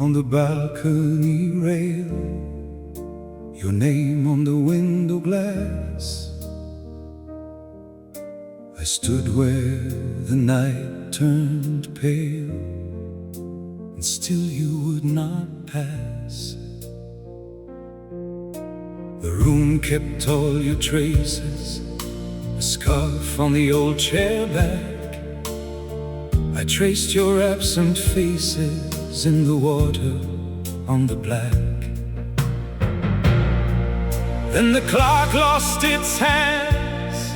on the balcony rail, your name on the window glass. I stood where the night turned pale, and still you would not pass. The room kept all your traces, a scarf on the old chair back. I traced your absent faces in the water on the black. Then the clock lost its hands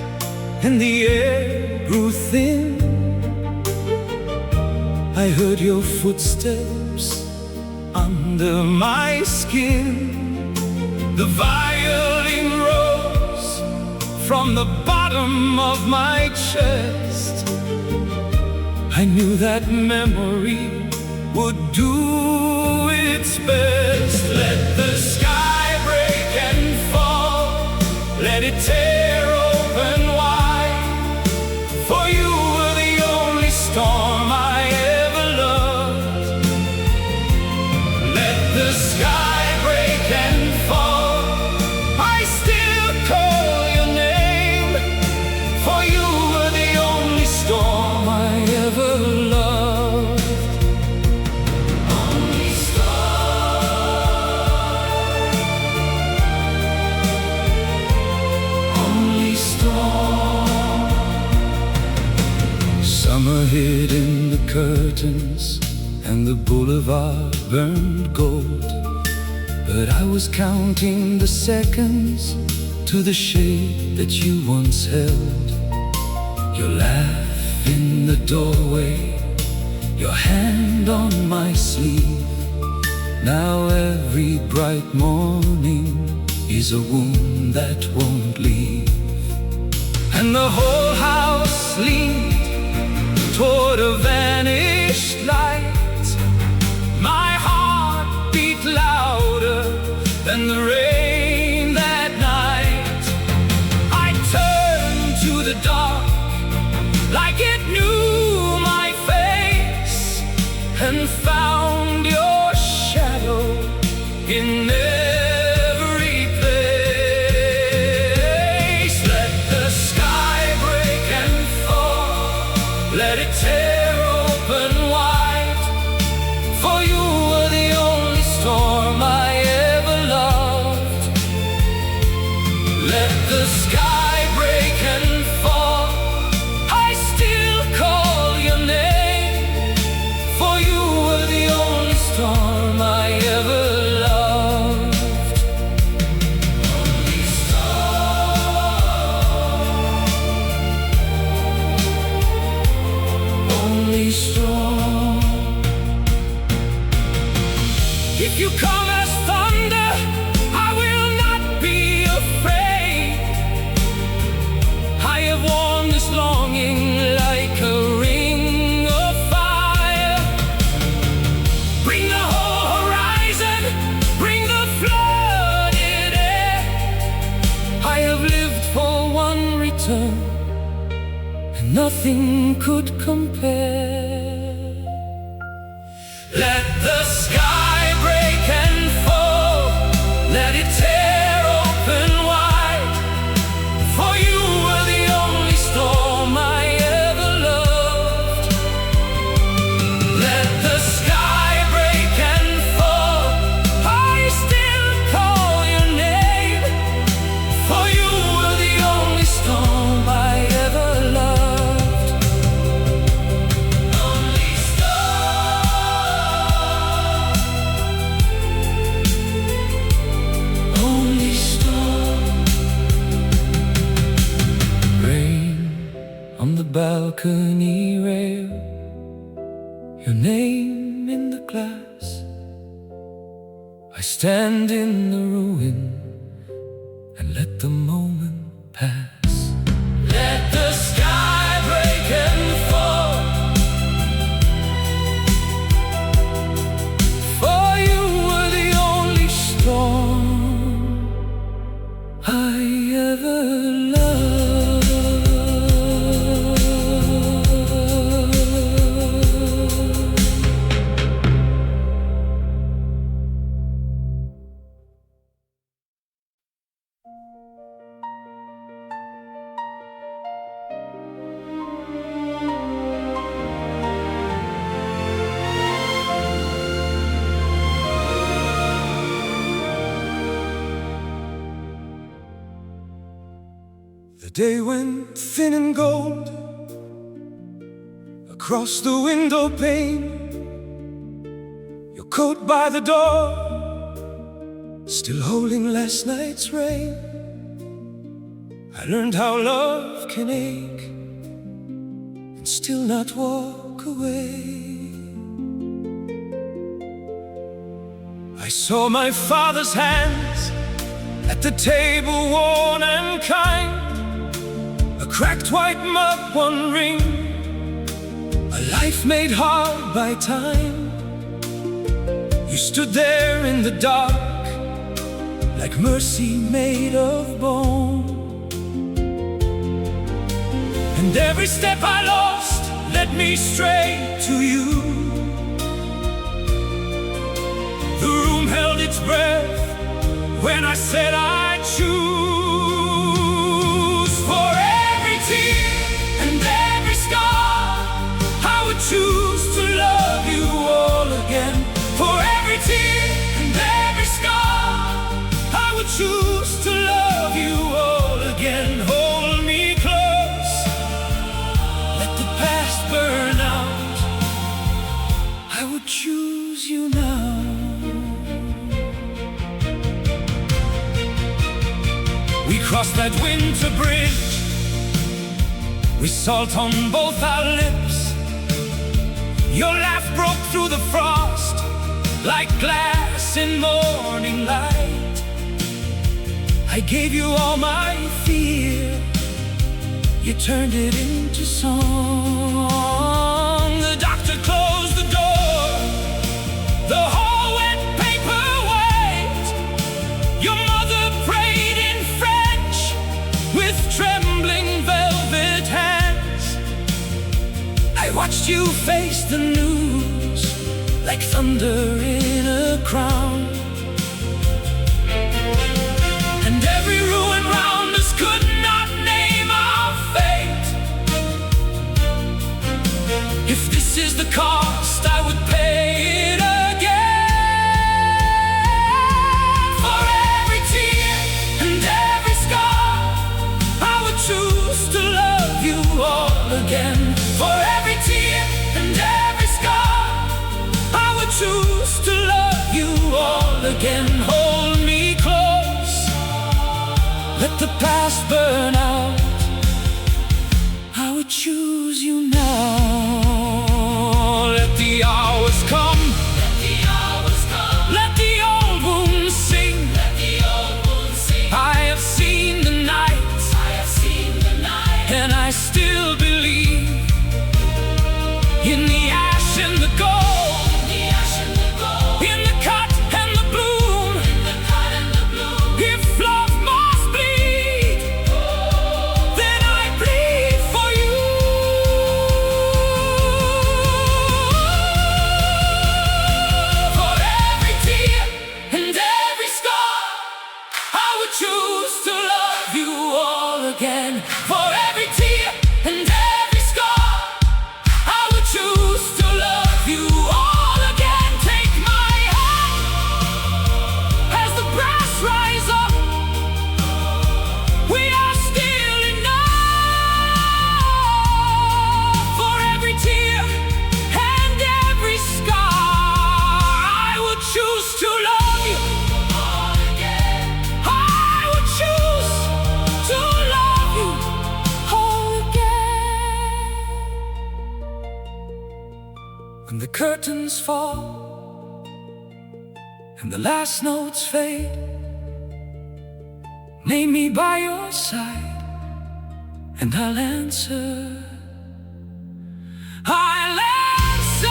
and the air grew thin. I heard your footsteps under my skin. The violin rose from the bottom of my chest. I knew that memory would do its best. Let the sky break and fall, let it tear open wide. For you were the only storm I ever loved. Let the sky break and fall, I still call your name. For you were the only storm I ever loved. Only storm, only storm. Summer hid in the curtains and the boulevard burned gold, but I was counting the seconds to the shade that you once held. Your laugh in the doorway, your hand on my sleeve. Now every bright morning is a wound that won't leave. And the whole house leaned toward a vanished light. My heart beat louder than the rain that night. I turned to the dark like it knew my face, and found your shadow in every place. Let the sky break and fall, let it tear open wide. For you were the only storm I ever loved. Let the sky break and fall, I still call your name. For you were the only storm I ever loved. Only storm, only storm. If you come as thunder, I will not be afraid. I have worn this longing like a ring of fire. Bring the whole horizon, bring the flooded air. I have lived for one return, and nothing could compare. Let the sky break and fall, let it tear open wide. For you were the only storm I ever loved. Let the sky break and fall, I still call your name. For you were the only storm I ever loved. Only storm, only storm. Rain on the balcony rail, your name in the glass. I stand in the ruin and let the moment pass. Let the sky break and fall, for you were the only storm I ever loved. day went thin and gold across the window pane. Your coat by the door, still holding last night's rain. I learned how love can ache and still not walk away. I saw my father's hands at the table, worn and kind. A cracked white mug, one ring, a life made hard by time. You stood there in the dark, like mercy made of bone. And every step I lost led me straight to you. The room held its breath when I said I choose. For every tear and every scar, I would choose to love you all again. For every tear and every scar, I would choose to love you all again. Hold me close, let the past burn out. I would choose you now. We crossed that winter bridge with salt on both our lips. Your laugh broke through the frost like glass in morning light. I gave you all my fear, you turned it into song. The doctor closed the door, the hall went paper white. Your mother prayed in French with trembling velvet hands. I watched you face the news like thunder in a crown. And every ruin round us could not name our fate. If this is the cost, I would pay it again. For every tear and every scar, I would choose to love you all again. For every tear and every scar, I would choose to love you all again. Hold me close, let the past burn out. I would choose you now. Let the hours come, let the hours come. Let the old wounds sing, let the old wounds sing. I have seen the nights, I have seen the night, and I still believe in the ash and the gold, in the ash and the gold, in the cut and the bloom, in the cut and the bloom. If love must bleed, then I bleed for you. For every tear and every scar, I would choose to love you all again. For every tear and every scar, I would choose to love you all again. Take my hand as the brass rise up. We are still enough. For every tear and every scar, I would choose to love you all again. I would choose to love you all again. When the curtains fall and the last notes fade, name me by your side and I'll answer. I'll answer.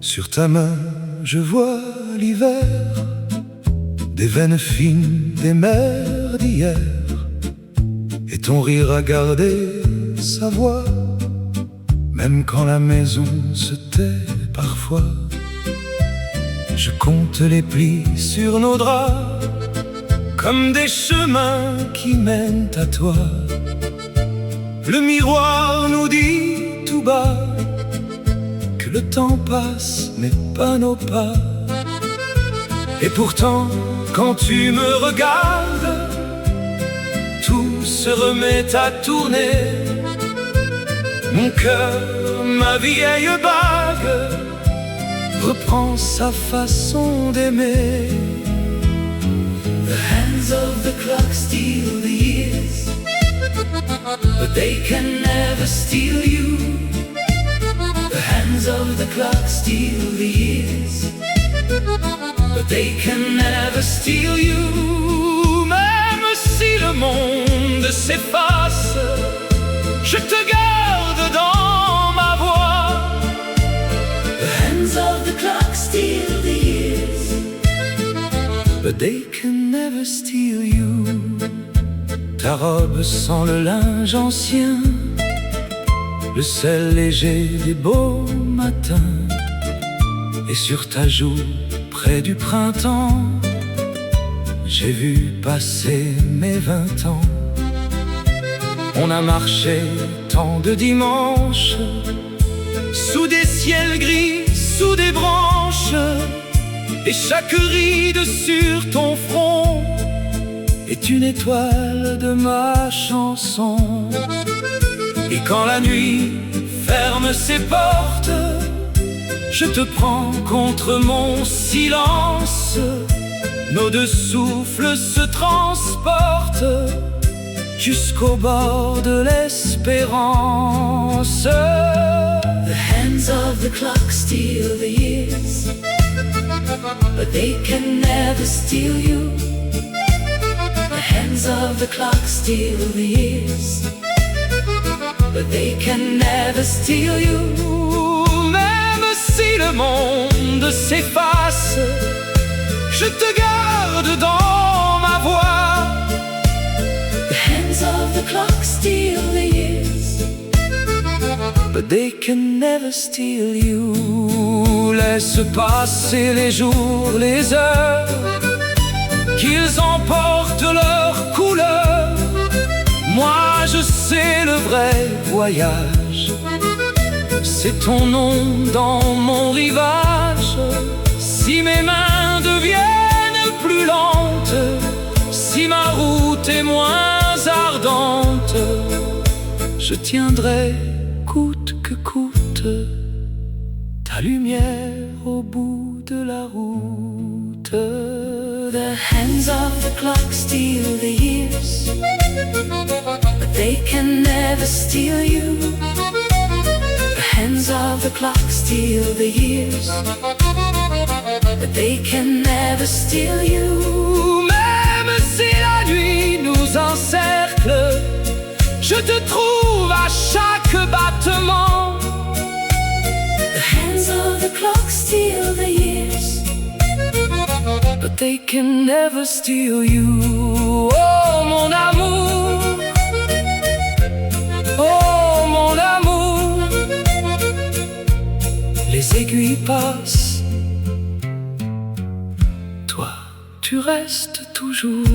Sur ta main, je vois l'hiver des veines fines des mers d'hier, et ton rire a gardé sa voix, même quand la maison se tait parfois. Je compte les plis sur nos draps, comme des chemins qui mènent à toi. Le miroir nous dit tout bas que le temps passe mais pas nos pas. Et pourtant, quand tu me regardes, tout se remet à tourner. Mon cœur, ma vieille bague, reprend sa façon d'aimer. The hands of the clock steal the years, but they can never steal you. The hands of the clock steal the years, but they can never steal you. Même si le monde s'efface, je te garde dans ma voix. The hands of the clock steal the years, but they can never steal you. Ta robe sent le linge ancien, le sel léger des beaux matins. Et sur ta joue, près du printemps, j'ai vu passer mes 20 ans. On a marché tant de dimanches, sous des ciels gris, sous des branches, et chaque ride sur ton front est une étoile de ma chanson. Et quand la nuit ferme ses portes, je te prends contre mon silence. Nos deux souffles se transportent jusqu'au bord de l'espérance. The hands of the clock steal the years, but they can never steal you. The hands of the clock steal the years, but they can never steal you. Même si le monde s'efface, je te garde dans ma voix. The hands of the clock steal the years, but they can never steal you. Laisse passer les jours, les heures, qu'ils emportent leur couleur. Moi je sais le vrai voyage, c'est ton nom dans mon rivage. Si mes mains deviennent plus lentes, si ma route est moins ardente, je tiendrai coûte que coûte ta lumière au bout de la route. The hands of the clock steal the years, but they can never steal you. The hands of the clock steal the years, but they can never steal you. Même si la nuit nous encercle, je te trouve à chaque battement. The hands of the clock steal the years, but they can never steal you. Oh mon amour, oh mon amour. Les aiguilles passent, toi tu restes toujours.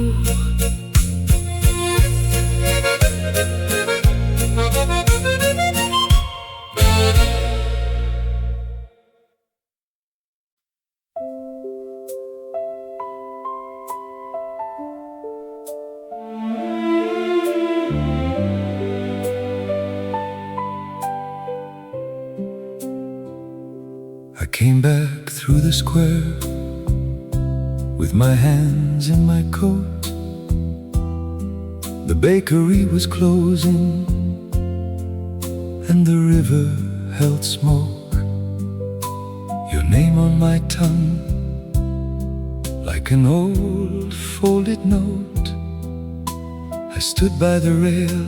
I came back through the square with my hands in my coat. The bakery was closing and the river held smoke. Your name on my tongue like an old folded note. I stood by the rail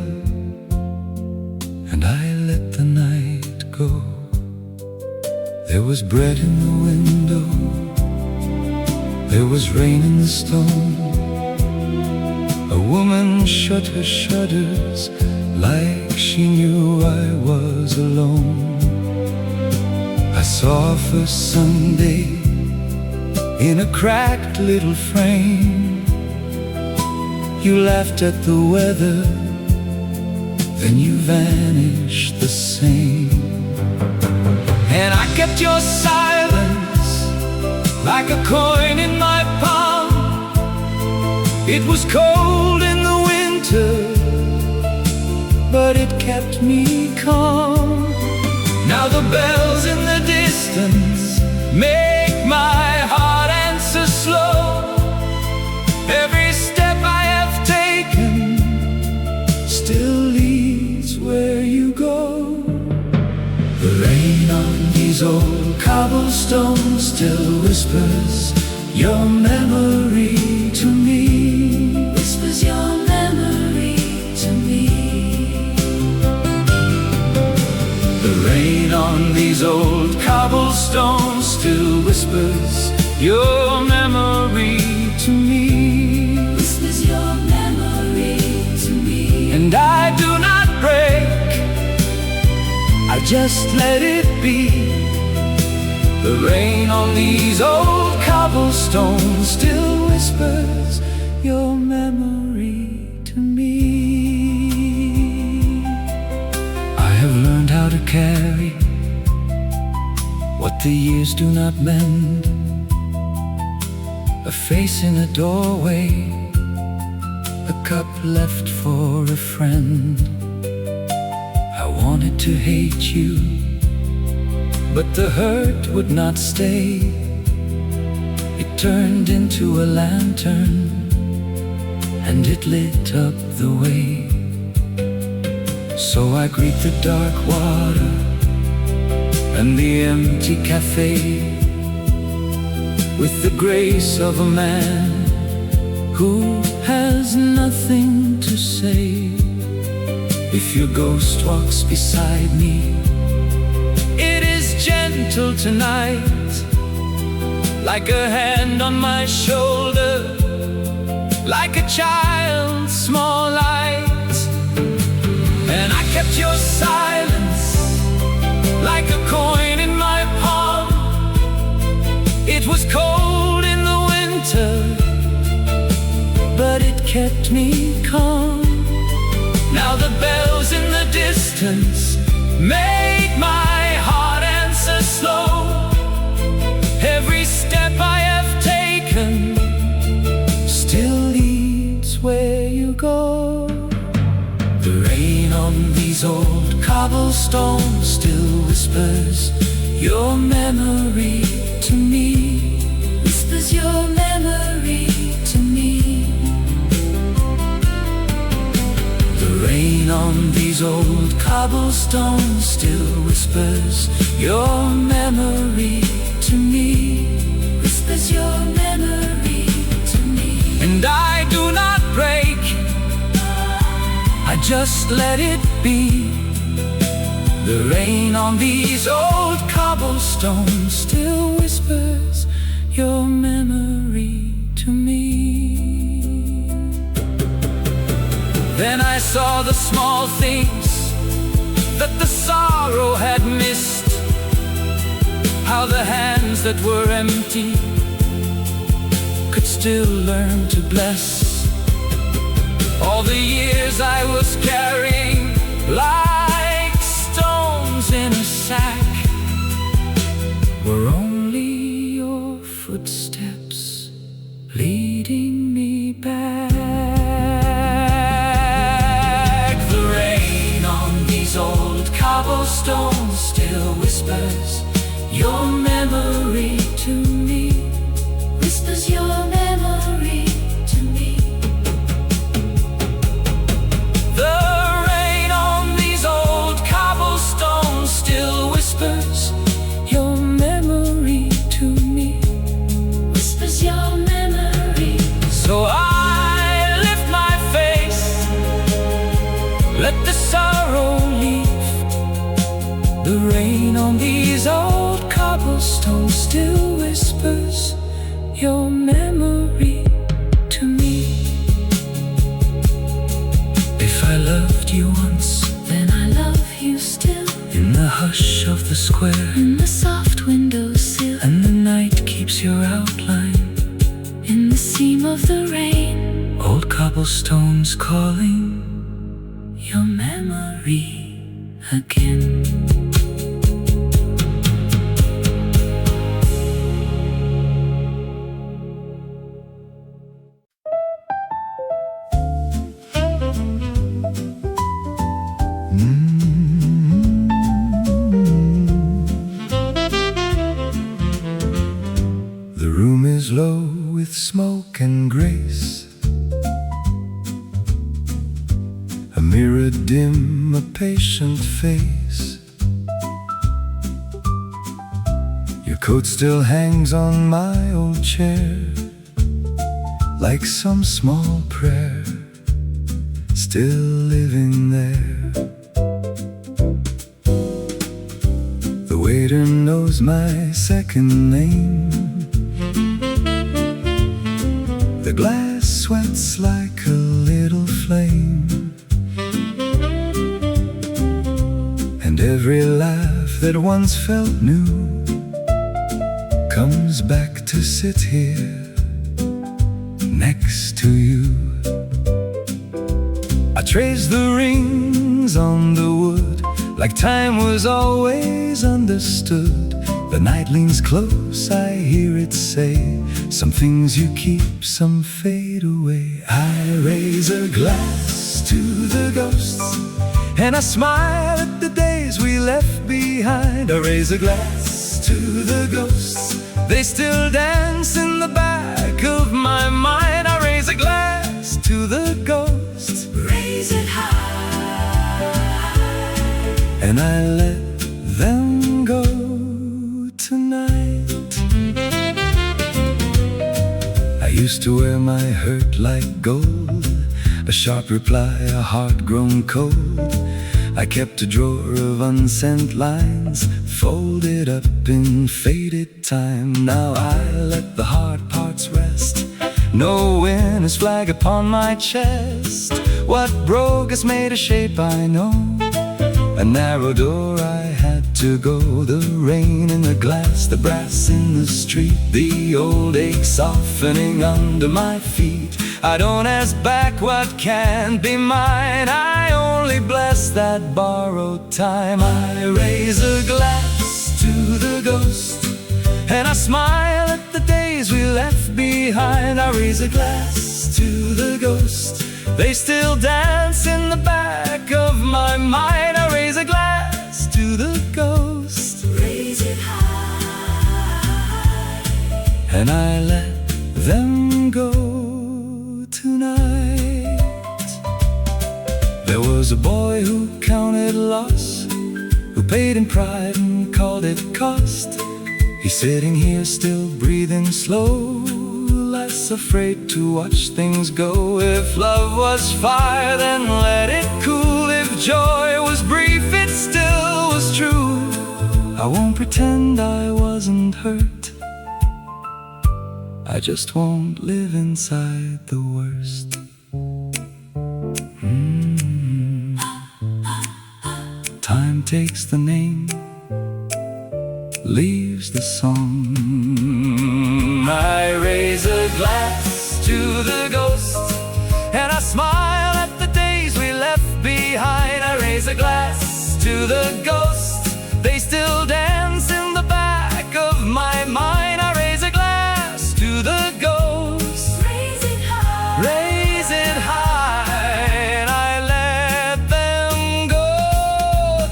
and I let the night go. There was bread in the window, There was rain in the stone. A woman shut her shutters like she knew I was alone. I saw her first Sunday in a cracked little frame. You laughed at the weather, then you vanished the same. And I kept your silence like a coin in my palm. It was cold in the winter, but it kept me calm. Now the bells in the distance make my heart answer slow. Every step I have taken still leads where you go. The rain on these old cobblestones still whispers your memory to me. Whispers your memory to me. The rain on these old cobblestones still whispers your memory to me. Whispers your memory to me. And I do not break, I just let it be. The rain on these old cobblestones still whispers your memory to me. I have learned how to carry what the years do not mend. A face in a doorway, a cup left for a friend. I wanted to hate you, but the hurt would not stay. It turned into a lantern, and it lit up the way. So I greet the dark water and the empty café with the grace of a man who has nothing to say. If your ghost walks beside me, it is gentle tonight, like a hand on my shoulder, like a child's small light. And I kept your silence like a coin in my palm. It was cold in the winter, but it kept me calm. Now the bells in the distance make my heart answer slow. Every step I have taken still leads where you go. The rain on these old cobblestones still whispers your memory to me. Whispers your memory to me. The rain on these old cobblestones still whispers your memory to me. Whispers your memory to me. And I do not break, I just let it be. The rain on these old cobblestones still whispers your memory to me. Then I saw the small things that the sorrow had missed, how the hands that were empty could still learn to bless. All the years I was carrying like stones in a sack were only your footsteps leading me back. The rain on these old cobblestones still whispers your memory to me. Whispers your memory to me. The rain on these old cobblestones still whispers your memory to me. Whispers your memory. So I lift my face, let the sorrow leave. The rain on these old cobblestones still whispers your memory to me. If I loved you once, then I love you still. In the hush of the square, in the soft windowsill, and the night keeps your outline in the seam of the rain. Old cobblestones calling your memory again. The room is low with smoke and grace, a mirror dim, a patient face. Your coat still hangs on my old chair, like some small prayer, still living there. The waiter knows my second name. The glass sweats like a little flame, and every laugh that once felt new comes back to sit here next to you. I trace the rings on the wood, like time was always understood. The night leans close, I hear it say, some things you keep, some fade away. I raise a glass to the ghosts, and I smile at the days we left behind. I raise a glass to the ghosts, they still dance in the back of my mind. I raise a glass to the ghosts, Raise it high, and I let them go tonight. I used to wear my hurt like gold, a sharp reply, a heart grown cold. I kept a drawer of unsent lines, folded up in faded time. Now I let the hard parts rest, no winner's flag upon my chest. What broke has made a shape I know, a narrow door I had to go. The rain in the glass, the brass in the street, the old ache softening under my feet. I don't ask back what can't be mine, I only bless that borrowed time. I raise a glass to the ghost, and I smile at the days we left behind. I raise a glass to the ghost, they still dance in the back of my mind. I raise a glass to the ghost, raise it high, and I let them go tonight. There was a boy who counted loss, who paid in pride and called it cost. He's sitting here still breathing slow, less afraid to watch things go. If love was fire, then let it cool. If joy was brief, it still was true. I won't pretend I wasn't hurt, I just won't live inside the worst. Time takes the name, leaves the song. I raise a glass to the ghost, and I smile at the days we left behind. I raise a glass to the ghost, they still dance in the back of my mind. I raise a glass to the ghost, raise it high, raise it high, and I let them go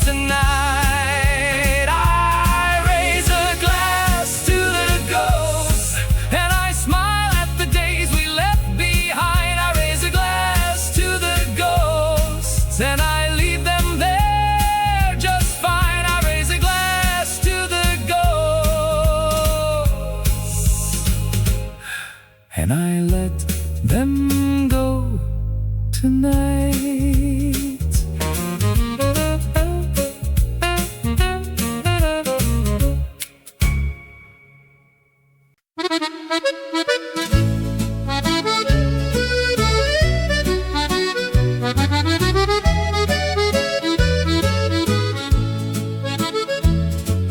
tonight. I raise a glass to the ghost, and I smile at the days we left behind. I raise a glass to the ghosts, and I leave them there just fine.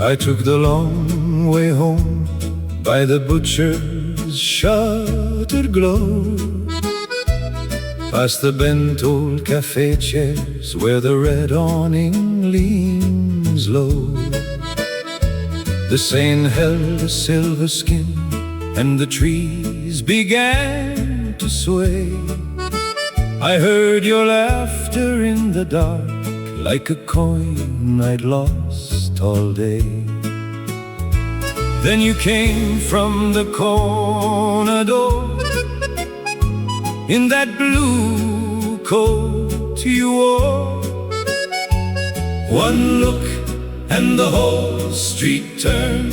I took the long way home by the butcher's shuttered glow, past the bent old café chairs where the red awning leans low. The Seine held a silver skin and the trees began to sway. I heard your laughter in the dark, like a coin I'd lost all day. Then you came from the corner door in that blue coat you wore. One look and the whole street turned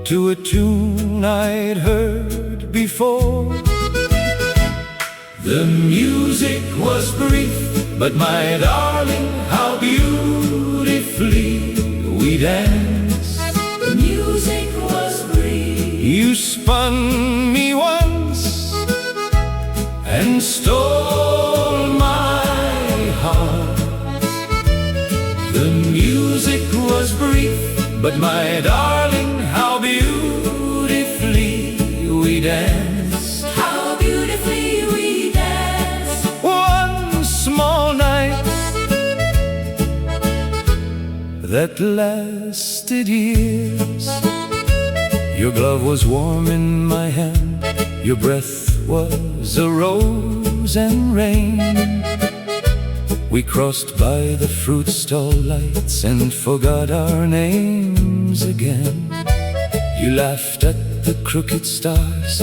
to a tune I'd heard before. The music was brief, but my darling, how beautifully we danced. The music was brief. You spun me once and stole my heart. The music was brief, but my darling, how beautifully we danced. How beautifully we danced. One small night that lasted years. Your glove was warm in my hand, your breath was a rose and rain. We crossed by the fruit stall lights and forgot our names again. You laughed at the crooked stars,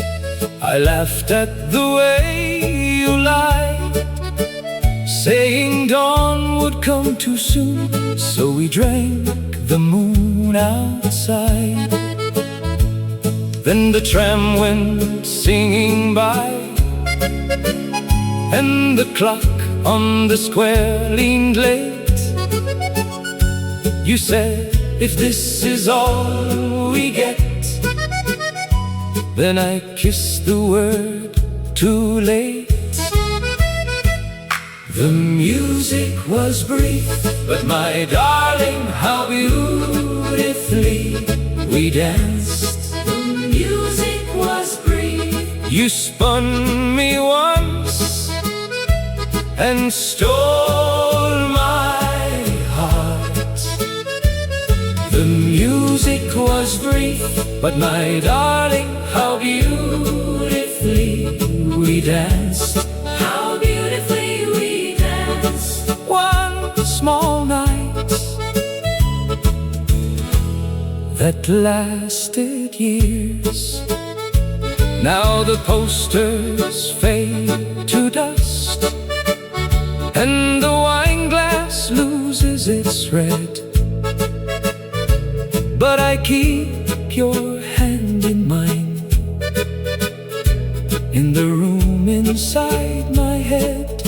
I laughed at the way you lied, saying dawn would come too soon, so we drank the moon outside. Then the tram went singing by, and the clock on the square leaned late. You said, if this is all we get, then I kissed the word too late. The music was brief, but my darling, how beautifully we danced. The music was brief. You spun me once and stole my heart. The music was brief, but my darling, how beautifully we danced. How beautifully we danced. One small night that lasted years. Now the posters fade to dust, and the wine glass loses its red, but I keep your hand in mine, in the room inside my head.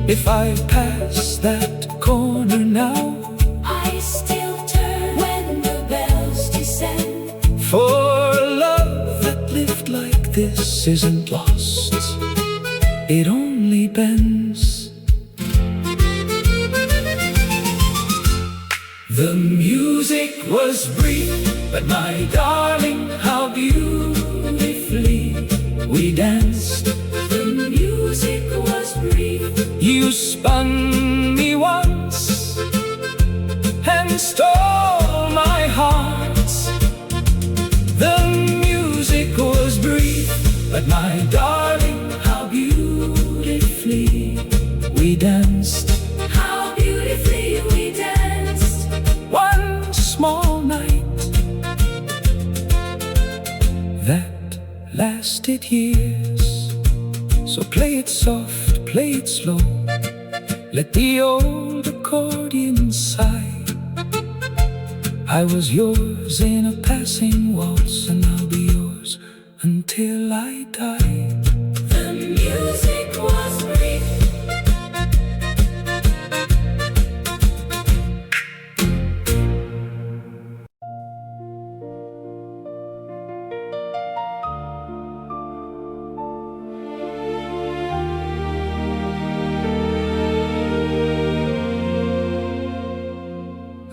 If I pass that corner now, I still turn when the bells descend. for love that lived like this isn't lost, it only bends. The music was brief, but my darling, how beautifully we danced. The music was brief. You spun me once and stole my heart. The music was brief, but my darling, how beautifully we danced. How beautifully we danced. One small night that lasted years. So play it soft, play it slow, let the old accordion sigh. I was yours in a passing waltz, and I'll be yours until I die. The music was brief.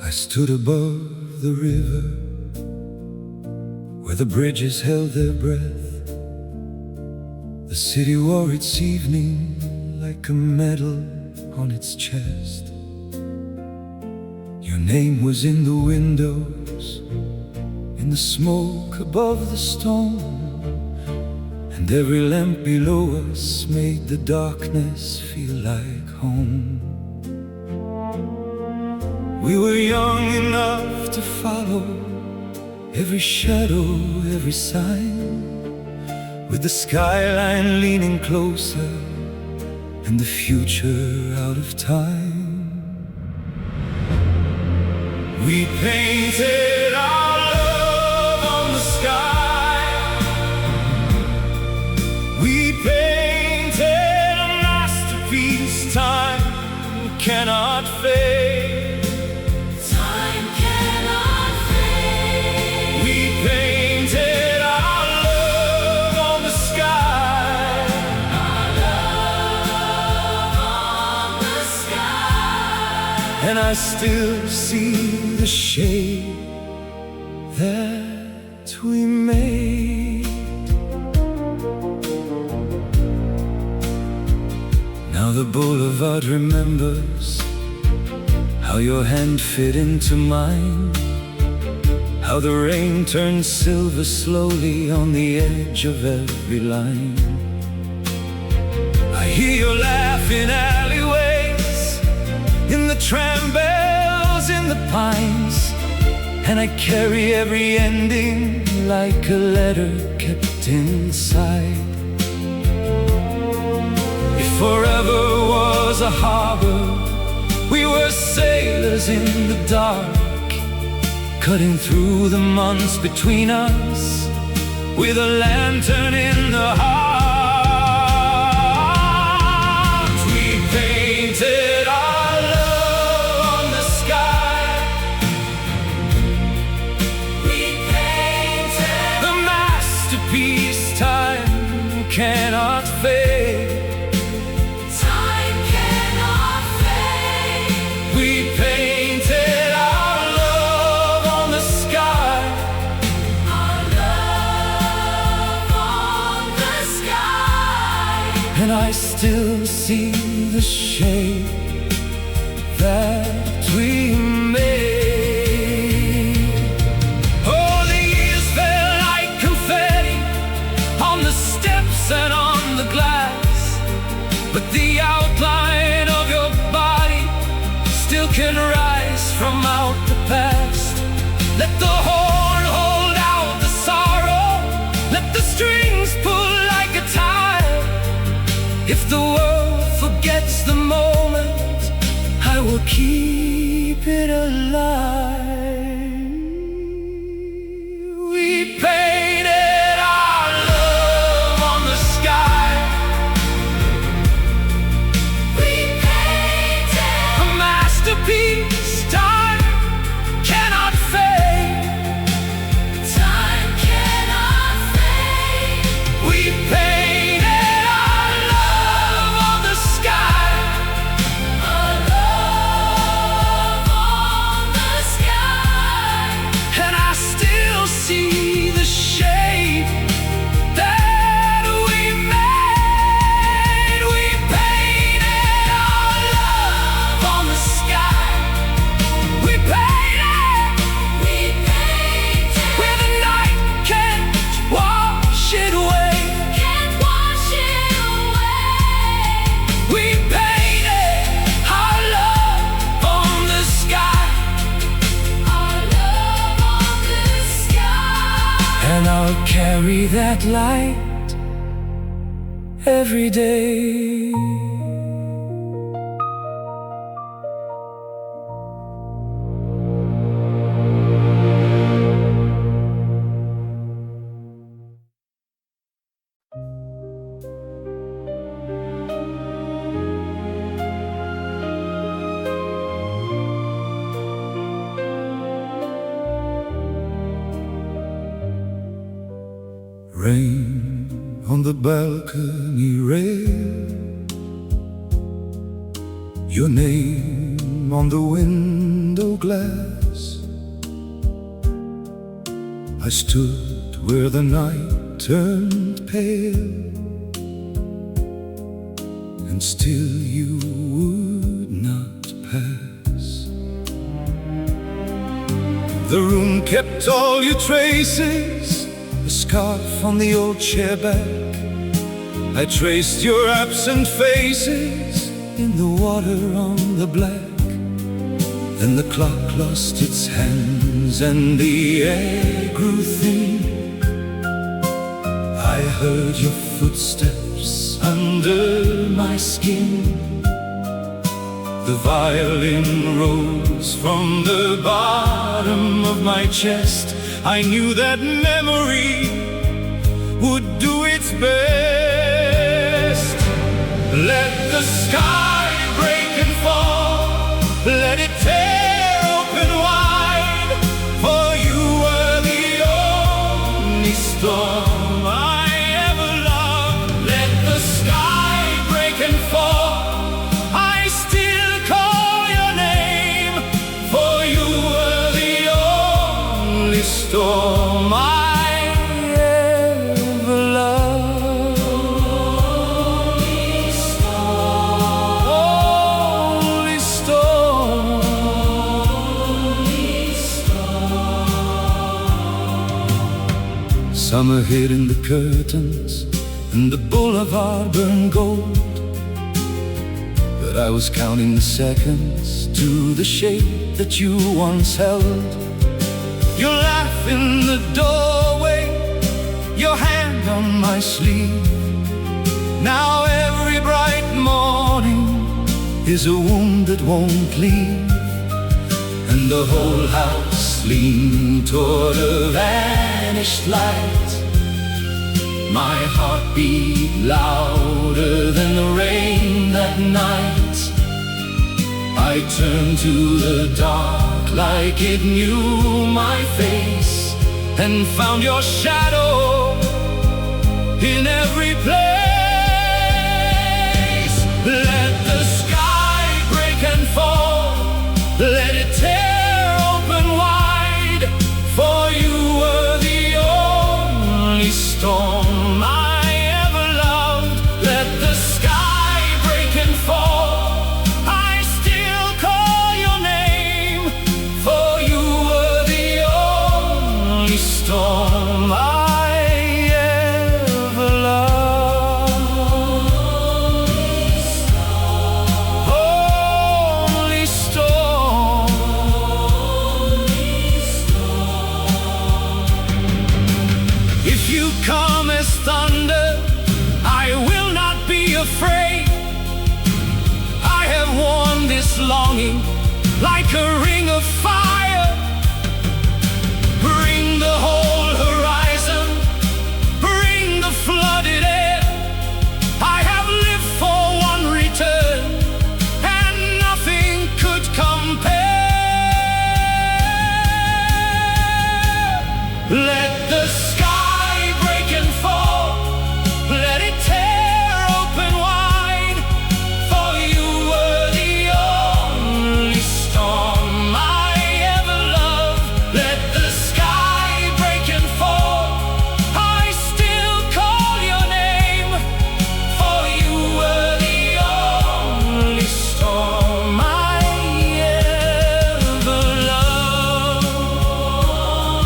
I stood stood above the river, where the bridges held their breath. The city wore its evening like a medal on its chest. Your name was in the windows, in the smoke above the stone, and every lamp below us made the darkness feel like home. We were young enough to follow every shadow, every sign, with the skyline leaning closer and the future out of time. We painted our love on the sky. We painted a masterpiece time cannot fade. Time cannot fade. We painted our love on the sky. Our love on the sky. And I still see the shade that we made. Now the boulevard remembers how your hand fit into mine, how the rain turned silver slowly on the edge of every line. I hear your laugh in alleyways, in the tram bells, in the pines, and I carry every ending like a letter kept inside. If forever was a harbor, we were sailors in the dark, cutting through the months between us with a lantern in the heart. We painted our love on the sky. We painted The masterpiece time cannot fade. Time cannot fade. We painted our love on the sky. Our love on the sky. And I still see the shape that we made. Oh, the years fell like confetti on the steps and on the glass, but the outline of your body still can rise from out the past. Let the horn hold out the sorrow, let the strings pull like a tide. If the world forgets the moment, I will keep it alive. We painted our love on the sky. We painted A masterpiece time cannot fade. Time cannot fade. We painted our love on the sky. Our love on the sky. And I still see the shape that we made. We painted our love on the sky. We painted We painted where the night can't wash it away. Can't wash it away. We painted our love on the sky. Our love on the sky. And I'll carry that light every day. Rain on the balcony rail, your name on the window glass. I stood where the night turned pale, and still you would not pass. The room kept all your traces, a scarf on the old chair back. I traced your absent faces in the water on the black. Then the clock lost its hands and the air grew thin. I heard your footsteps under my skin. The violin rose from the bottom of my chest. I knew that memory would do its best. Let the sky break and fall, let it tear open wide, for you were the only storm I ever loved. Let the sky break and fall, I still call your name, for you were the only storm I ever loved. Only storm, only storm, only storm. Summer hid in the curtains and the boulevard burned gold, but I was counting the seconds to the shape that you once held. Your laugh in the doorway, your hand on my sleeve. Now every bright morning is a wound that won't leave, and the whole house leaned toward a vanished light. My heart beat louder than the rain that night. I turned to the dark like it knew my face, and found your shadow in every place. Let the sky break and fall, let it tear open wide, for you were the only storm I ever loved. Let the sky break and fall, I still call your name, for you were the only storm I ever loved. Only storm, only storm. If you come as thunder, I will not be afraid. I have worn this longing like a ring of fire. Bring the whole horizon, bring the flooded air. I have lived for one return, and nothing could compare. Let the sky break and fall, let it tear open wide, for you were the only storm I ever loved. Let the sky break and fall, I still call your name, for you were the only storm I ever loved.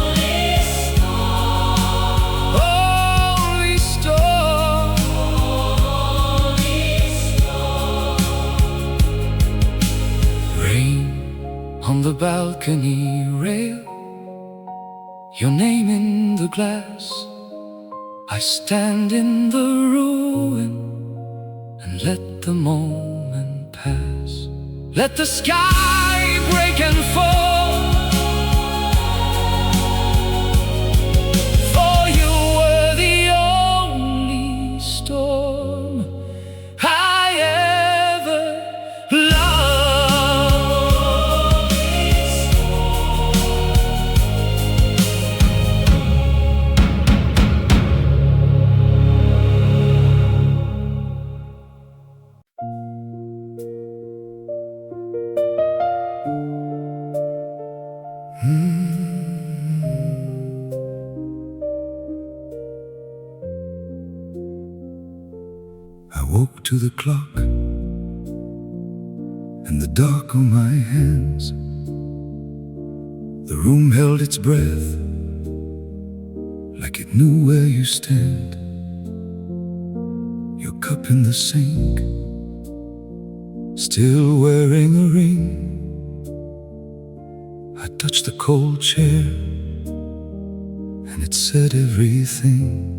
Only storm, only storm, only storm. Rain on the balcony rail, your name in the glass. I stand in the ruin and let the moment pass. Let the sky break and fall, for you were the only storm I ever loved. to the clock and the dark on my hands. The room held its breath, like it knew where you stand. Your cup in the sink, still wearing a ring. I touched the cold chair, and it said everything.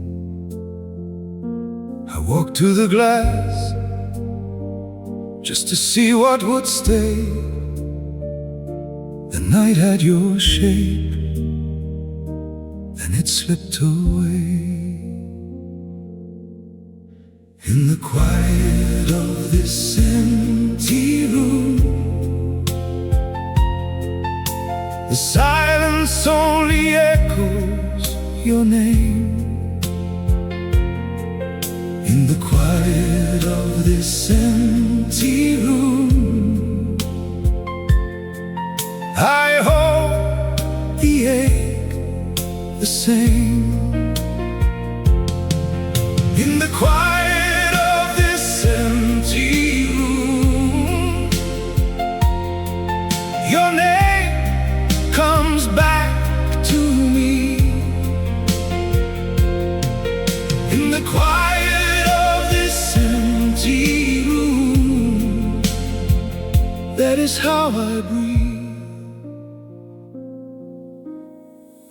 I walked to the glass, just to see what would stay. The night had your shape, then it slipped away. In the quiet of this empty room, the silence only echoes your name. In the quiet of this empty room, I hold the ache the same. In the quiet of this empty room, your name comes back to me. In the quiet of this empty room, that is how I breathe.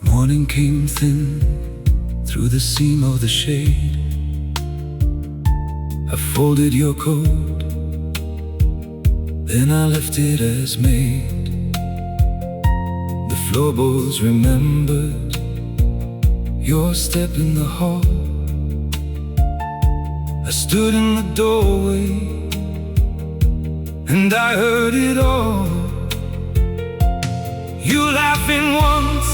Morning came thin through the seam of the shade. I folded your coat, then I left it as made. The floorboards remembered your step in the hall. I stood in the doorway and I heard it all. You laughing once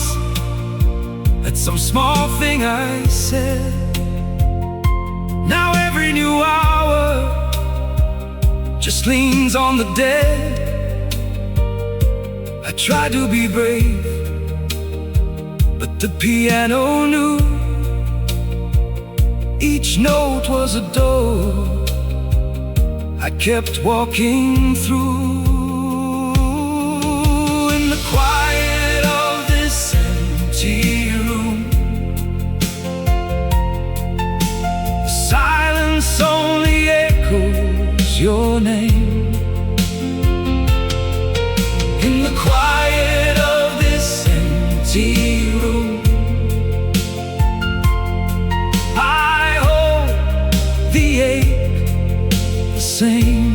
at some small thing I said. Now every new hour just leans on the dead. I tried to be brave, but the piano knew each note was a door I kept walking through. In the quiet of this empty room, the silence only echoes your name. In the quiet of this empty room, I hold the ache the same.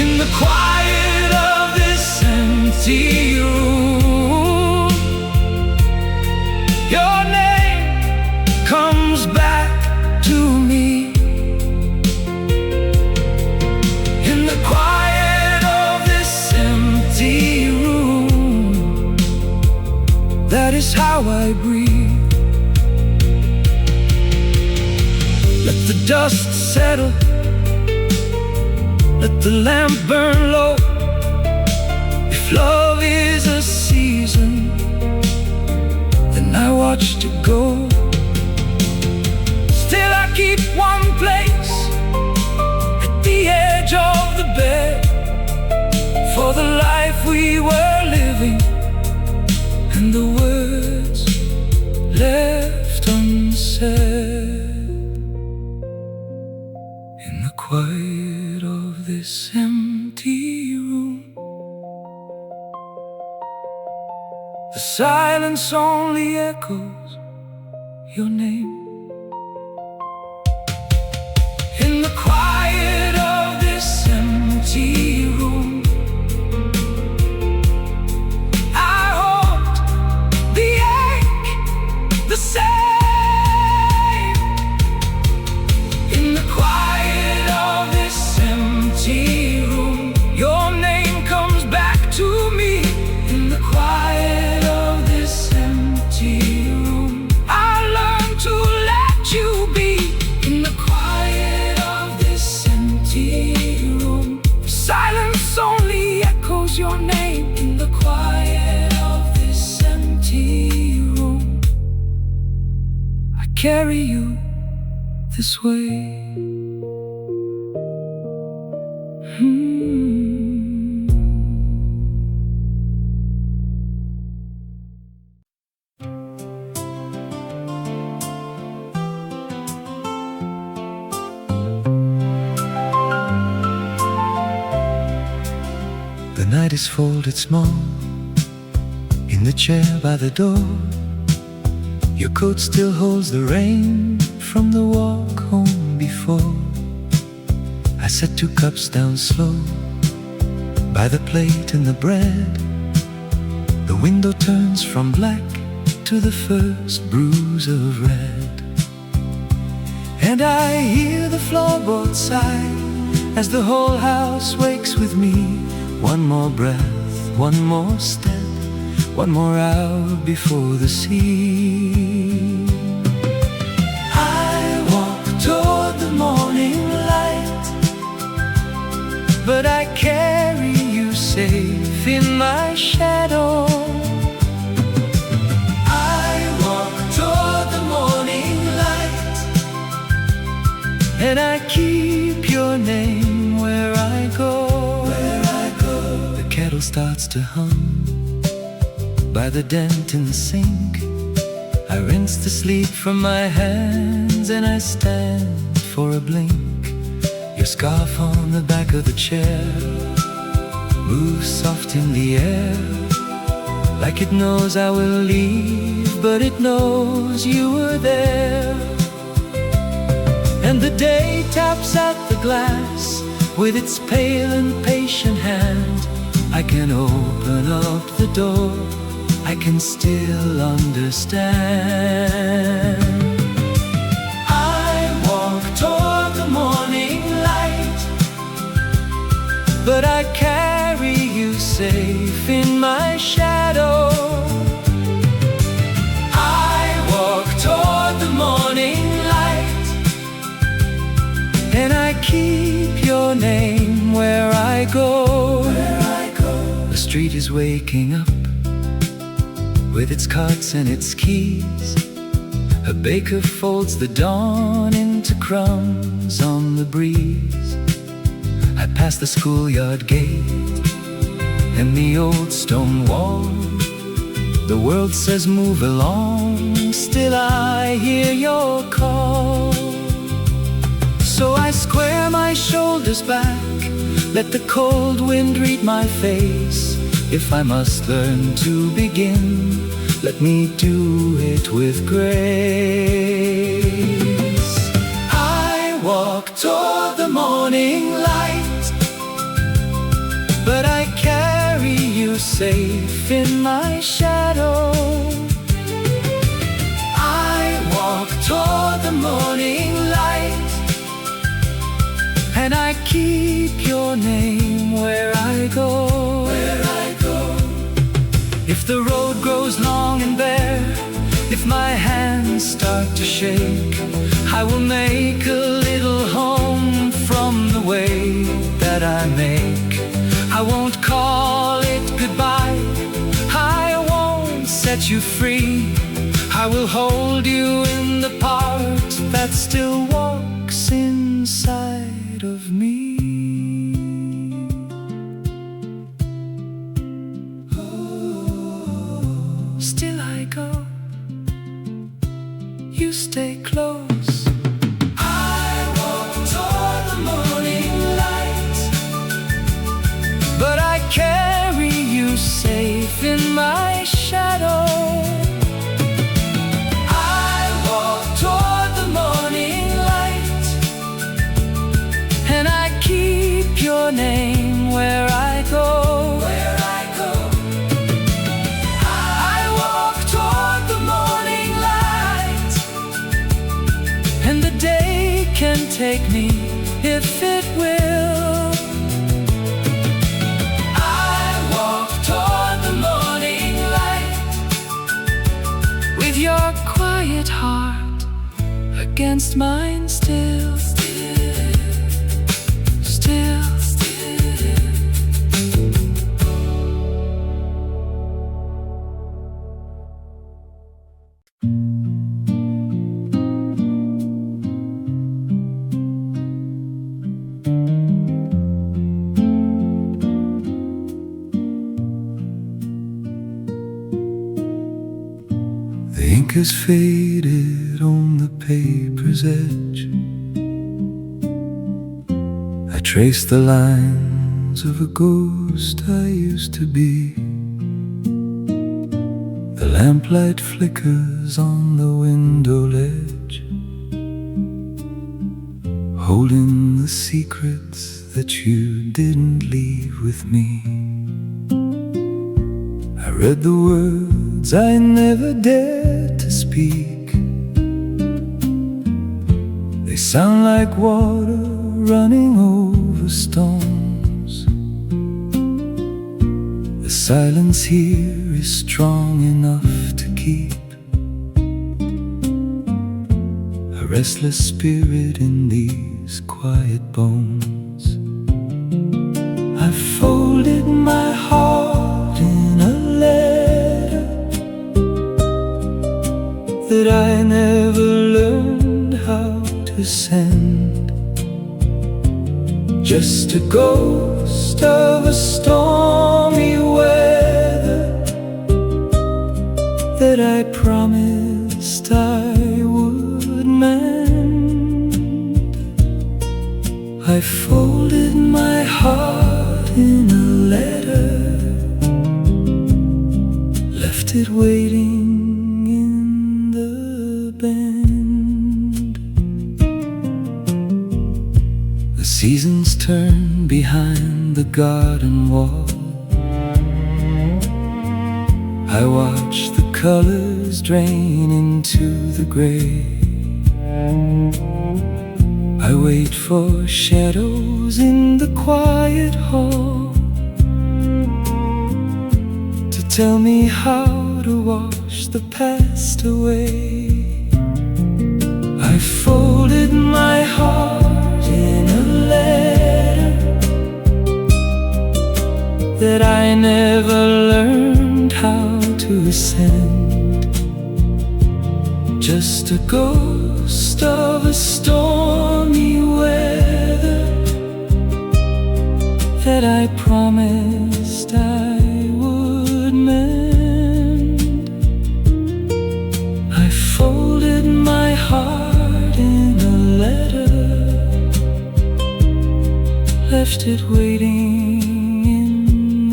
In the quiet of this empty room, your name comes back to me. In the quiet of this empty room, that is how I breathe. Let the dust settle, let the lamp burn low. If love is a season, then I watched it go. Still I keep one place at the edge of the bed, for the life we were living and the words left unsaid. In the quiet of this empty room, the silence only echoes your name. In the quiet of this empty room, I hold the ache the same. In the quiet of this empty room, your name comes back to me. In the quiet of this empty room, I learn to let you be. In the quiet of this empty room, silence only echoes your name. In the quiet of this empty room, I carry you this way. The night is folded small in the chair by the door. Your coat still holds the rain from the walk home before. I set 2 cups down slow by the plate and the bread. The window turns from black to the first bruise of red. And I hear the floorboard sigh as the whole house wakes with me. One more breath, one more step, one more hour before the sea. I walk toward the morning light, but I carry you safe in my shadow. I walk toward the morning light, and I keep your name where I go. The kettle starts to hum by the dent in the sink. I rinse the sleep from my hands and I stand for a blink. Your scarf on the back of the chair moves soft in the air, like it knows I will leave, but it knows you were there. And the day taps at the glass with its pale and patient hand. I can open up the door, I can still understand. I walk toward the morning light, but I carry you safe in my shadow. I walk toward the morning light, and I keep your name where I go. The street is waking up with its carts and its keys. A baker folds the dawn into crumbs on the breeze. I pass the schoolyard gate and the old stone wall. The world says move along, still I hear your call. So I square my shoulders back, let the cold wind read my face. If I must learn to begin, let me do it with grace. I walk toward the morning light, but I carry you safe in my shadow. I walk toward the morning light, and I keep your name where I go. If the road grows long and bare, if my hands start to shake, I will make a little home from the way that I make. I won't call it goodbye, I won't set you free. I will hold you in the part that still walks inside of me. Still I go, you stay close. I walk toward the morning light, but I carry you safe in my shadow. I walk toward the morning light, and I keep your name where I go. Can take me if it will. I walk toward the morning light, with your quiet heart against mine still. ink has faded on the paper's edge. I trace the lines of a ghost I used to be. The lamplight flickers on the window ledge, holding the secrets that you didn't leave with me. I read the words I never dared to speak. They sound like water running over stones. The silence here is strong enough to keep a restless spirit in these quiet bones. I folded my heart in a letter that I never learned how to send. Just a ghost of a stormy weather that I promised I would mend. I folded my heart in a letter, left it waiting in the bend. The seasons turn behind the garden wall. I watch the colors drain into the gray. I wait for shadows in the quiet hall to tell me how to wash the past away. I folded my heart in a letter that I never learned how to send. Just a ghost of a stormy weather that I promised I would mend. I folded my heart in a letter, left it waiting in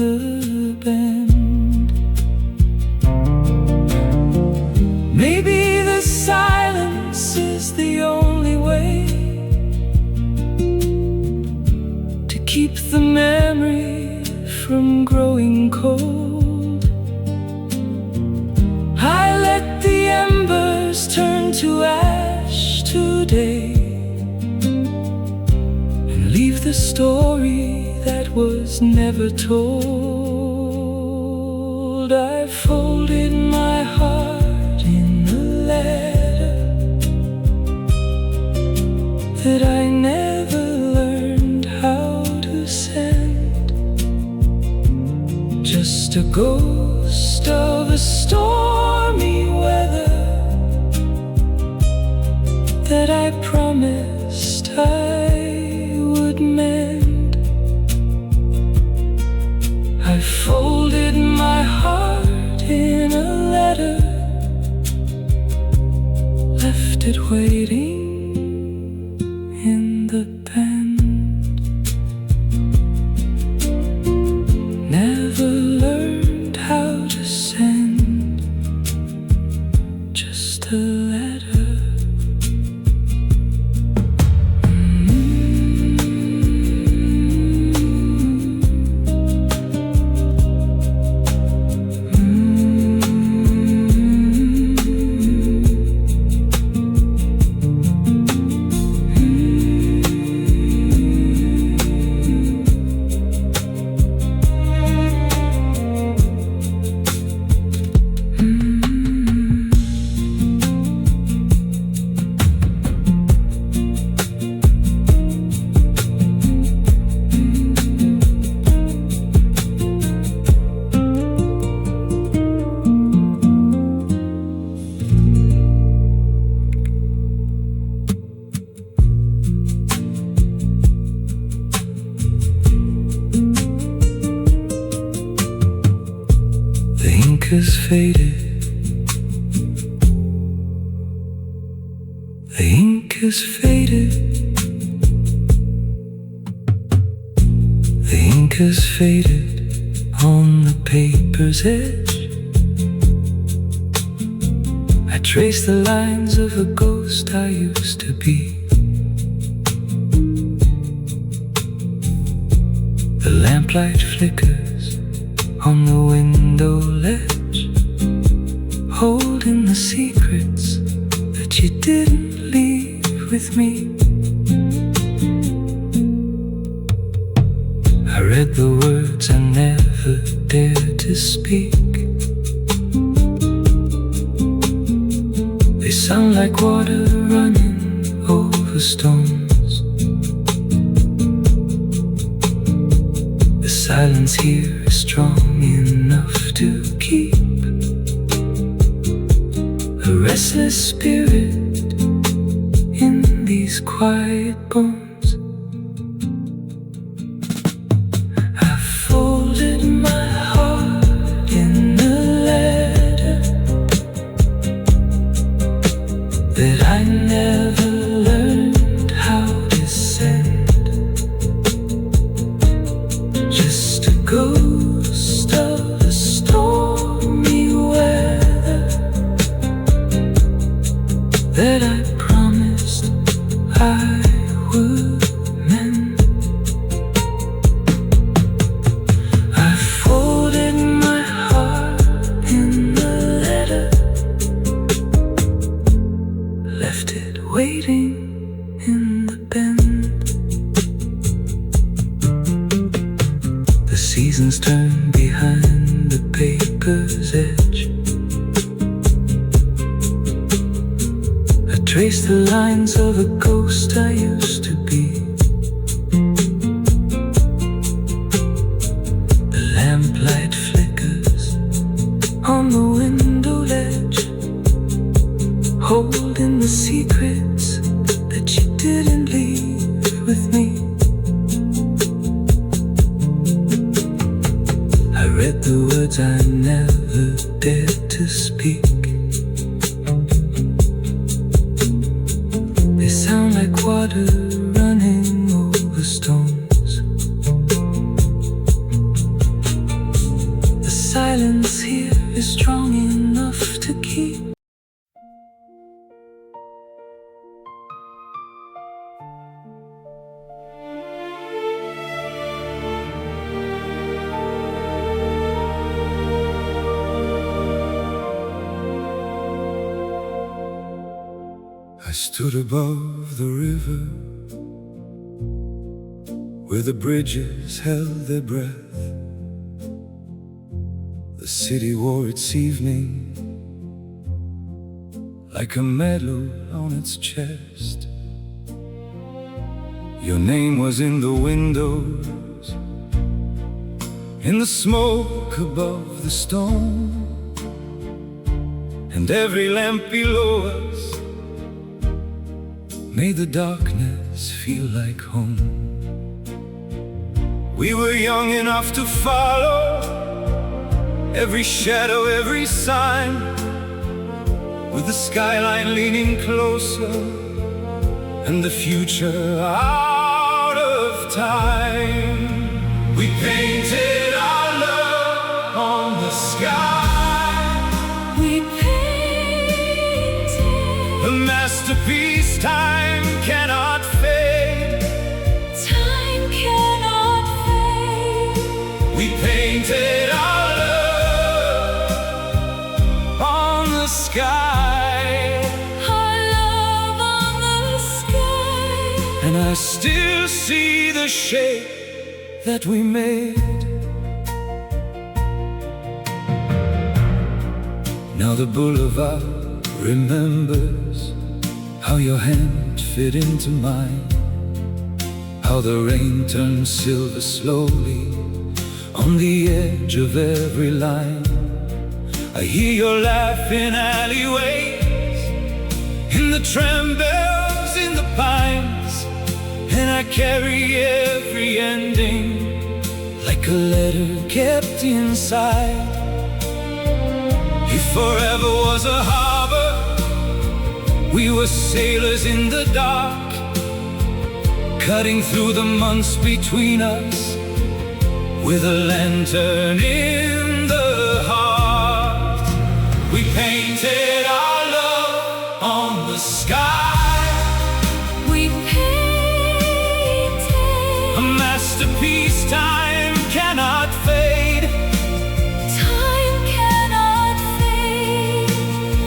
the bend. Maybe the silence is the only way to keep the memory from growing cold. I let the embers turn to ash today and leave the story that was never told. I folded my heart in a letter that I never learned how to send. Just a ghost of a stormy weather that I promised I would mend. I folded my heart in a letter, left it waiting in the bend. Never learned how to send. Just a letter. Has faded has faded. The ink has faded on the paper's edge. I trace the lines of a ghost I used to be. The lamplight flickers on the window ledge, holding the secrets that you didn't leave with me. I read the words I never dared to speak. They sound like water running over stones. The silence here is strong enough to keep a restless spirit in these quiet bones. I folded my heart in a letter that I never learned how to send. Just a ghost of the stormy weather that I promised I would mend. I folded my heart in a letter, left it waiting in the bend. The seasons turn behind the paper's edge. I trace the lines of a ghost I used to be. The lamplight flickers on the window ledge, holding the secrets that you didn't leave with me. I read the words I never dared to speak. They sound like water running over stones. The silence here is strong enough to keep I stood above the river where the bridges held their breath. The city wore its evening like a medal on its chest. Your name was in the windows, in the smoke above the stone, and every lamp below us made the darkness feel like home. We were young enough to follow every shadow, every sign, with the skyline leaning closer and the future out of time. We painted our love on the sky. We painted A masterpiece time cannot fade. time cannot fade. We painted our love on the sky, Our love on the sky. and I still see the shape that we made. Now the boulevard remembers how your hand fit into mine, how the rain turns silver slowly on the edge of every line. I hear your laugh in alleyways, in the tram bells, in the pines, and I carry every ending like a letter kept inside. If forever was a harbor, We were sailors in the dark, cutting through the months between us, with a lantern in the heart. We painted our love on the sky. We painted A masterpiece time cannot fade. time cannot fade.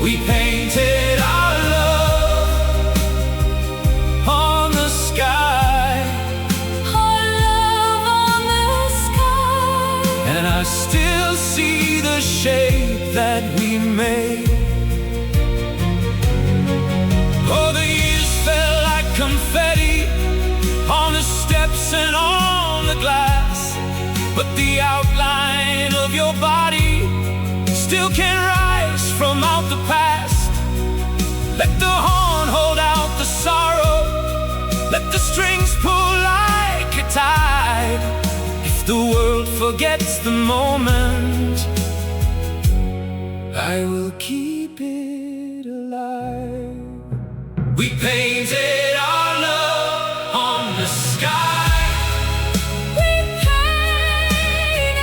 We painted our love on the sky, Our love on the sky. and I still see the shape that we made. Oh, the years fell like confetti on the steps and on the glass, but the outline of your body still can rise from out the past. Let the horn hold out the sorrow, let the strings pull like a tide. If the world forgets the moment, I will keep it alive. We painted our love on the sky. We painted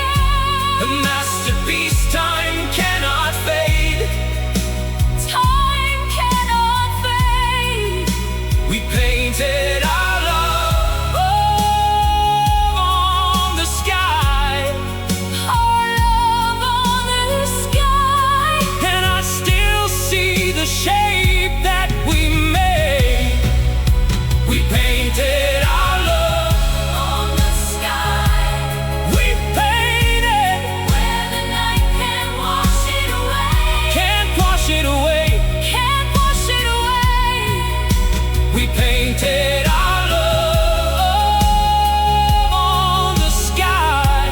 A masterpiece time cannot fade. time cannot fade. We painted our love on the sky, Our love on the sky. and I still see the shape that we made. We painted our love On the sky. We painted, Where the night can't wash it away. can't wash it away. Can't wash it away. We painted our love on the sky,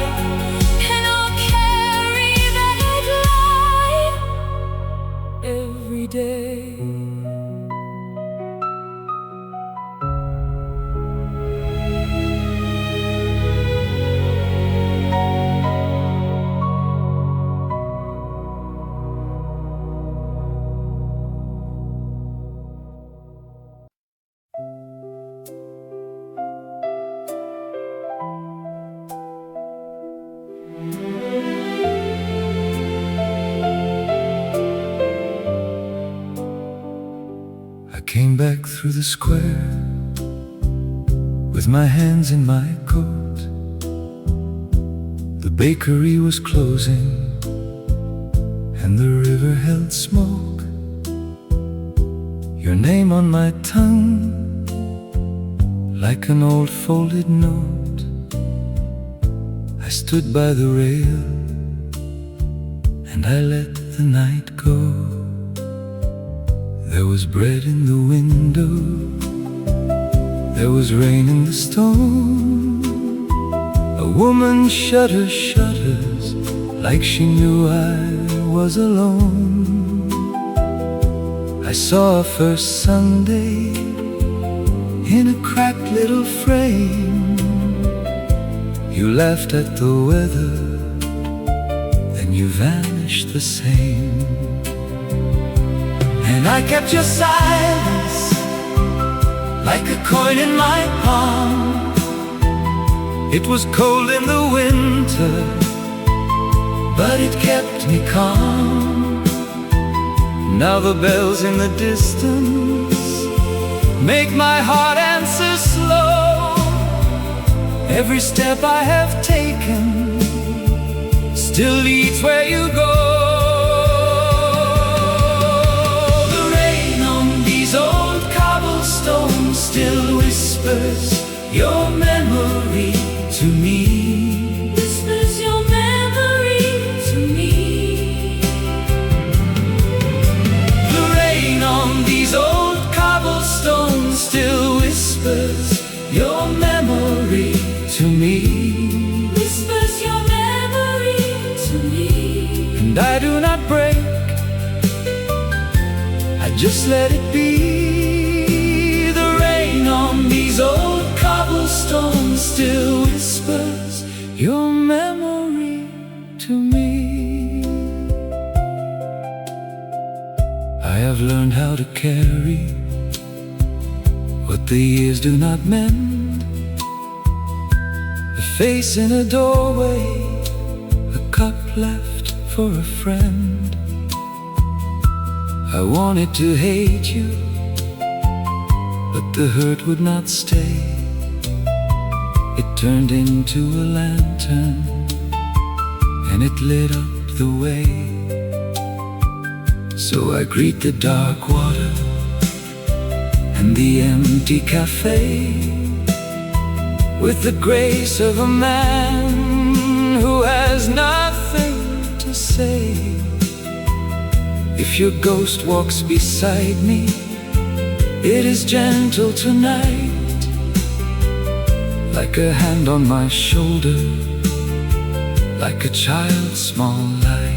And I'll carry that light every day. I came back through the square with my hands in my coat. The bakery was closing and the river held smoke. Your name on my tongue like an old folded note. I stood by the rail and I let the night go. There was bread in the window, there was rain in the stone. A woman shut her shutters like she knew I was alone. I saw her first Sunday in a cracked little frame. You laughed at the weather, then you vanished the same. And I kept your silence like a coin in my palm. It was cold in the winter, but it kept me calm. Now the bells in the distance make my heart answer slow. Every step I have taken still leads where you go. Old cobblestone still whispers your memory to me. Whispers your memory to me. The rain on these old cobblestones still whispers your memory to me. Whispers your memory to me. And I do not break, I just let it be. The rain on these old cobblestones still whispers your memory to me. I I have learned how to carry what the years do not mend. A face in a doorway, a cup left for a friend. I wanted to hate you, but the hurt would not stay. It turned into a lantern, and it lit up the way. So I greet the dark water and the empty café with the grace of a man who has nothing to say. If your ghost walks beside me, it is gentle tonight, like a hand on my shoulder, like a child's small light.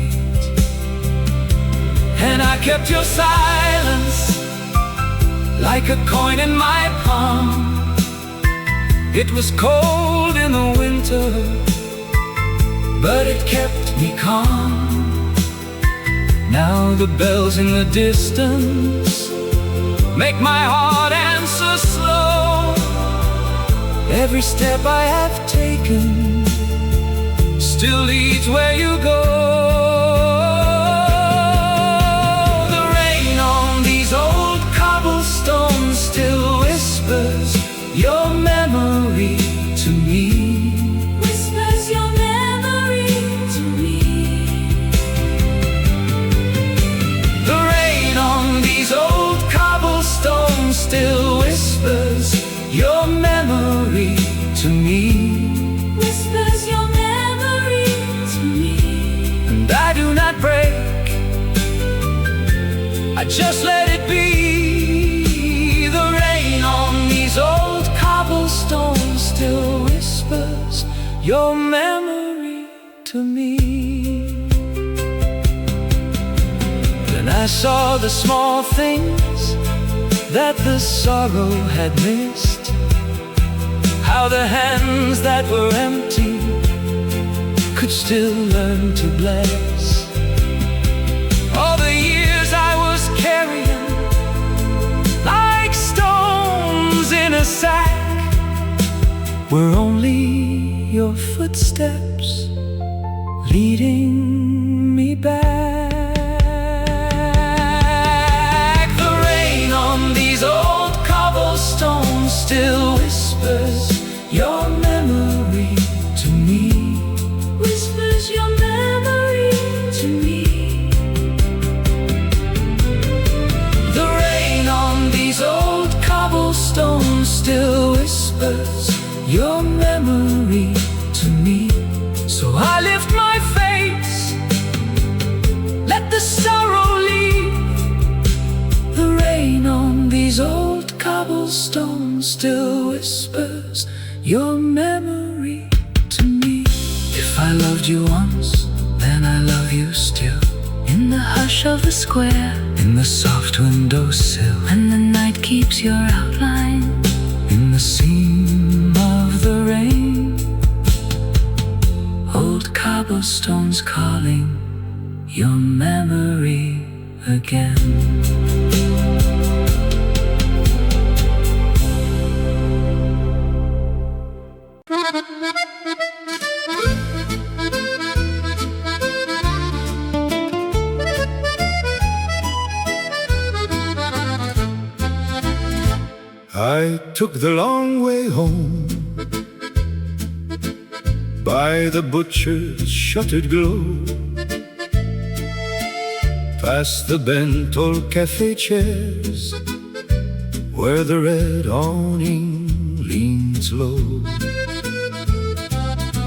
And I kept your silence like a coin in my palm. It was cold in the winter, but it kept me calm. Now the bells in the distance make my heart answer slow. Every step I have taken still leads where you go. The rain on these old cobblestones still whispers your memory to me. Whispers your memory to me. The rain on these old cobblestones still whispers your memory to me. Whispers your memory to me. And I do not break, I just let it be. The rain on these old cobblestones still whispers your memory to me. Then I saw the small things that the sorrow had missed, how the hands that were empty could still learn to bless. All the years I was carrying like stones in a sack were only your footsteps leading me back. The rain on these old cobblestones still whispers your memory to me. Whispers your memory to me. The rain on these old cobblestones still whispers your memory to me. So I lift my face, let the sorrow leave. The rain on these old cobblestones still whispers your memory to me. If I loved you once, then I love you still. In the hush of the square, in the soft windowsill, when the night keeps your outline, in the seam of the rain, old cobblestones calling your memory again. I took the long way home by the butcher's shuttered glow, past the bent old café chairs where the red awning leans low.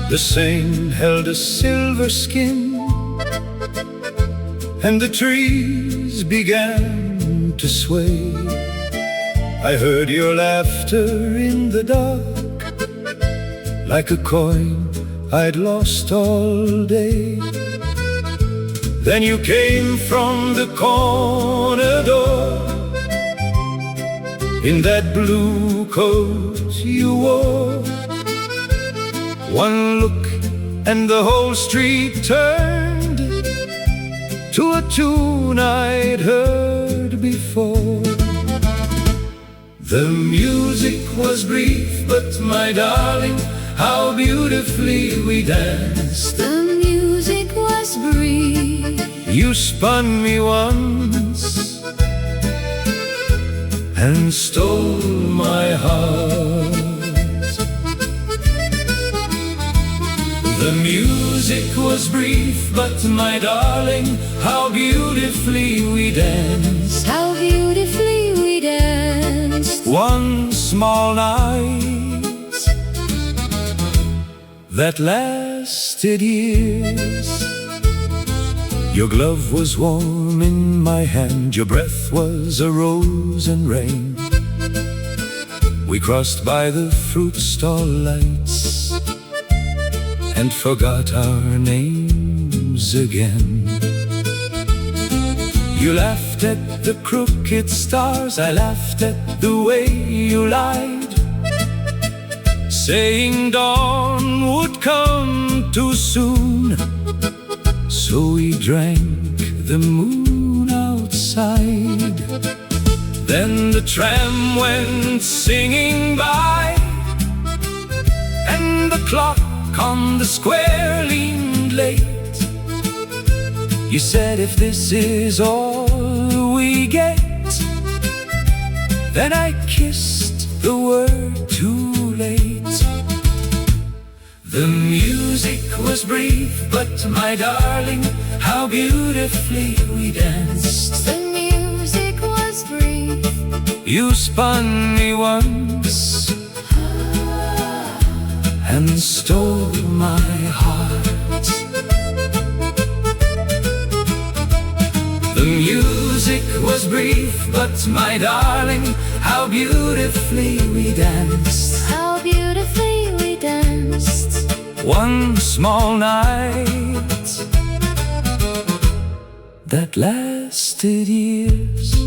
The Seine held a silver skin, and the trees began to sway. I heard your laughter in the dark, like a coin I'd lost all day. Then you came from the corner door, in that blue coat you wore. One look and the whole street turned to a tune I'd heard before. The music was brief, but my darling, how beautifully we danced. The music was brief. You spun me once and stole my heart. The music was brief, but my darling, how beautifully we danced. How beautifully we danced. One small night that lasted years. Your glove was warm in my hand, your breath was a rose and rain. We crossed by the fruit stall lights and forgot our names again. You laughed at the crooked stars, I laughed at the way you lied, saying dawn would come too soon. So we drank the moon outside. Then the tram went singing by, and the clock on the square leaned late. You said, if this is all we get, then I kissed the word too late. The music was brief, but my darling, how beautifully we danced. The music was brief. You spun me once and stole my heart. The music was brief, but my darling, how beautifully we danced. How beautifully we danced. One small night that lasted years.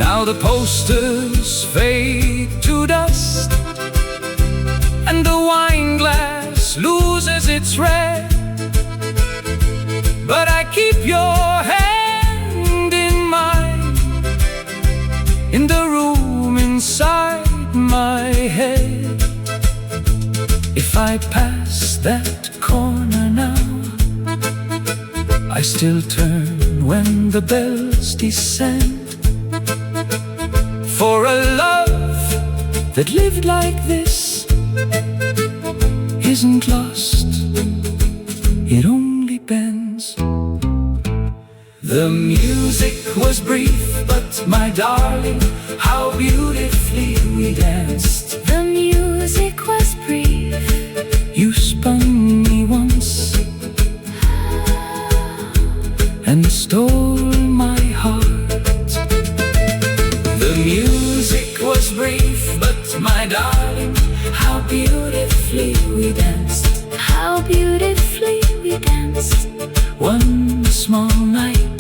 Now the posters fade to dust, and the wine glass loses its red, but I keep your hand in mine, in the room inside my head. If I pass that corner now, I still turn when the bells descend. For a love that lived like this isn't lost, it only bends. The music was brief, but my darling, how beautifully we danced. The music was brief. You spun me once and stole my heart. The music was brief, but my darling, how beautifully we danced. How beautifully we danced. One small night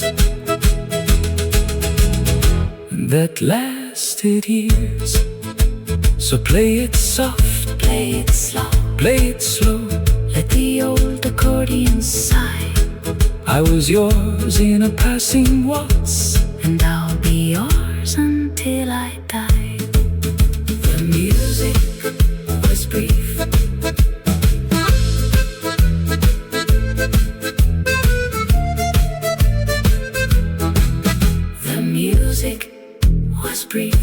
that lasted years. So play it soft, Play it slow, play it slow. let the old accordion sigh, I was yours in a passing waltz, and I'll be yours until I die. the music was brief. The music was brief.